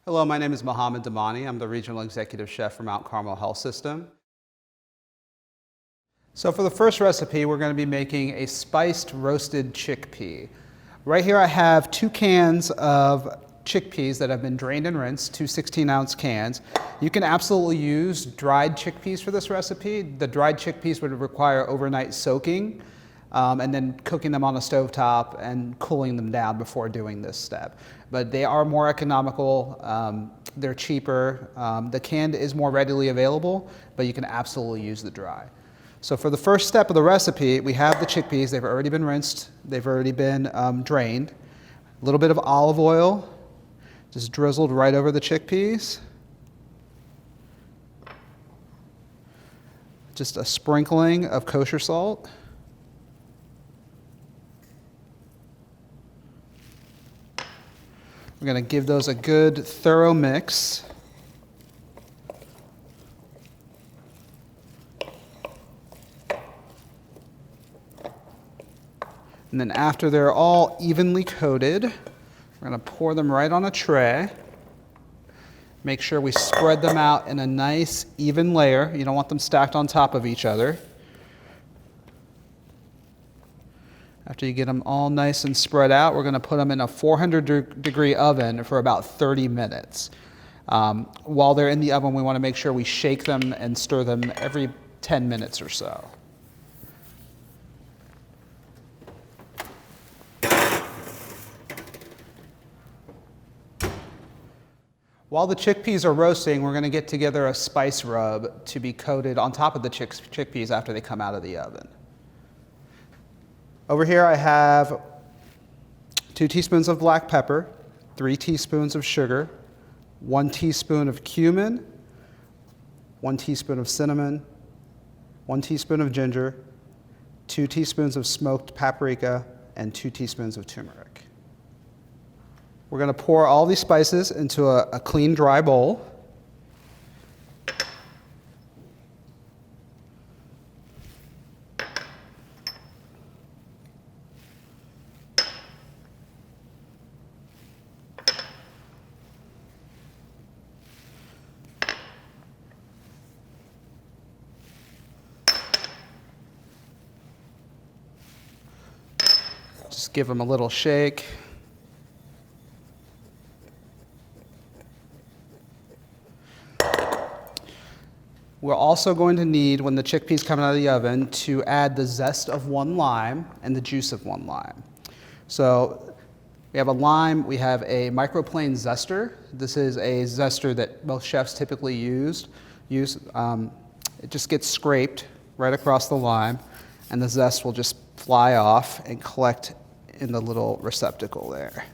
Hello, my name is Mohammed Damani. I'm the Regional Executive Chef for Mount Carmel Health System. So for the first recipe, we're going to be making a spiced roasted chickpea. Right here I have 2 cans of chickpeas that have been drained and rinsed, 2 16-ounce cans. You can absolutely use dried chickpeas for this recipe. The dried chickpeas would require overnight soaking and then cooking them on a stovetop and cooling them down before doing this step. But they are more economical, they're cheaper. The canned is more readily available, but you can absolutely use the dry. So for the first step of the recipe, we have the chickpeas. They've already been rinsed. They've already been drained. A little bit of olive oil, just drizzled right over the chickpeas. Just a sprinkling of kosher salt. We're going to give those a good thorough mix. And then after they're all evenly coated, we're going to pour them right on a tray. Make sure we spread them out in a nice even layer. You don't want them stacked on top of each other. After you get them all nice and spread out, we're going to put them in a 400-degree oven for about 30 minutes. While they're in the oven, we want to make sure we shake them and stir them every 10 minutes or so. While the chickpeas are roasting, we're going to get together a spice rub to be coated on top of the chickpeas after they come out of the oven. Over here I have 2 teaspoons of black pepper, 3 teaspoons of sugar, 1 teaspoon of cumin, 1 teaspoon of cinnamon, 1 teaspoon of ginger, 2 teaspoons of smoked paprika, and 2 teaspoons of turmeric. We're going to pour all these spices into a clean, dry bowl. Just give them a little shake. We're also going to need, when the chickpeas come out of the oven, to add the zest of 1 lime and the juice of 1 lime. So we have a lime, we have a microplane zester. This is a zester that most chefs typically use. It just gets scraped right across the lime, and the zest will just fly off and collect in the little receptacle there.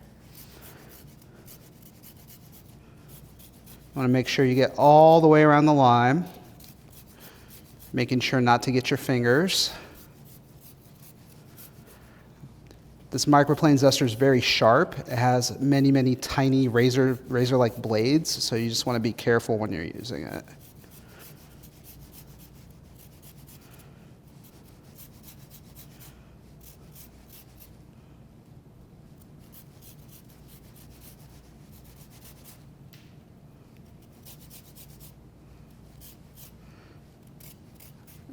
You want to make sure you get all the way around the lime, making sure not to get your fingers. This microplane zester is very sharp. It has many, many tiny razor-like blades, so you just want to be careful when you're using it.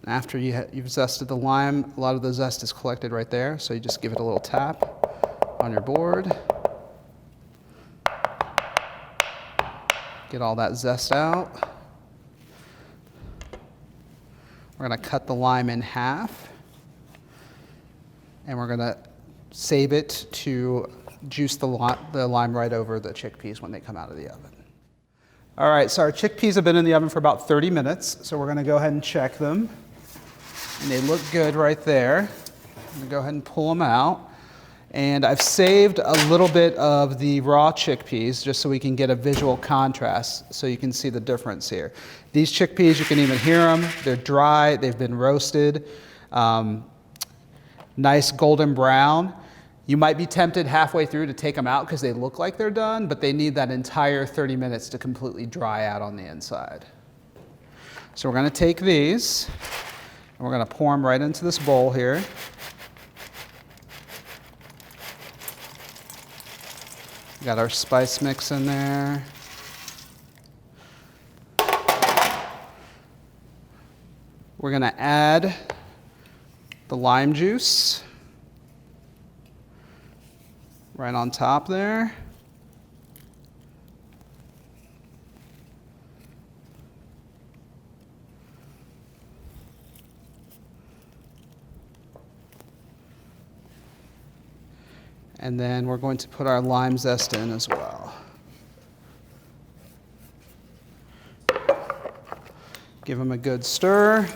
After you've zested the lime, a lot of the zest is collected right there, so you just give it a little tap on your board. Get all that zest out. We're going to cut the lime in half, and we're going to save it to juice the lime right over the chickpeas when they come out of the oven. All right, so our chickpeas have been in the oven for about 30 minutes, so we're going to go ahead and check them. And they look good right there. I'm going to go ahead and pull them out. And I've saved a little bit of the raw chickpeas just so we can get a visual contrast so you can see the difference here. These chickpeas, you can even hear them. They're dry. They've been roasted. Nice golden brown. You might be tempted halfway through to take them out because they look like they're done, but they need that entire 30 minutes to completely dry out on the inside. So we're going to take these. And we're going to pour them right into this bowl here. Got our spice mix in there. We're going to add the lime juice right on top there. And then we're going to put our lime zest in as well. Give them a good stir.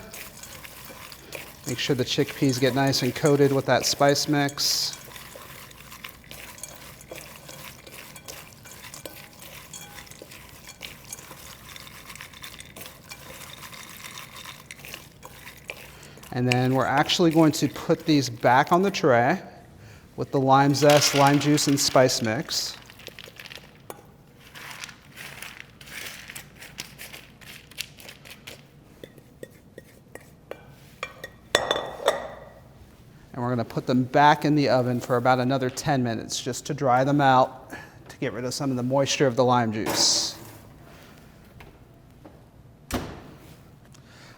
Make sure the chickpeas get nice and coated with that spice mix. And then we're actually going to put these back on the tray with the lime zest, lime juice, and spice mix. And we're going to put them back in the oven for about another 10 minutes just to dry them out, to get rid of some of the moisture of the lime juice.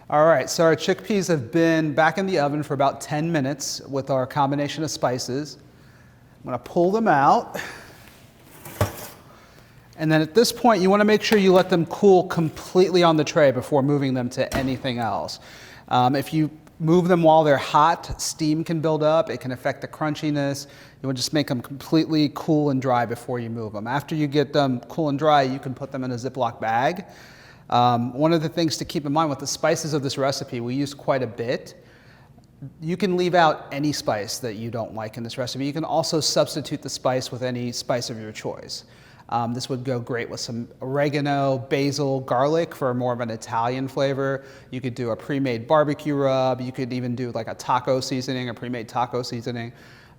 All right, so our chickpeas have been back in the oven for about 10 minutes with our combination of spices. I'm going to pull them out. And then at this point, you want to make sure you let them cool completely on the tray before moving them to anything else. If you move them while they're hot, steam can build up. It can affect the crunchiness. You want to just make them completely cool and dry before you move them. After you get them cool and dry, you can put them in a Ziploc bag. One of the things to keep in mind with the spices of this recipe, we use quite a bit. You can leave out any spice that you don't like in this recipe. You can also substitute the spice with any spice of your choice. This would go great with some oregano, basil, garlic for more of an Italian flavor. You could do a pre-made barbecue rub. You could even do like a taco seasoning, a pre-made taco seasoning.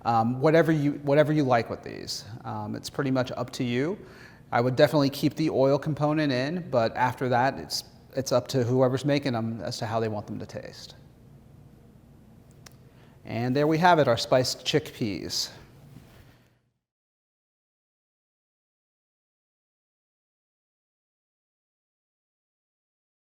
Whatever you like with these. It's pretty much up to you. I would definitely keep the oil component in, but after that, it's up to whoever's making them as to how they want them to taste. And there we have it, our spiced chickpeas.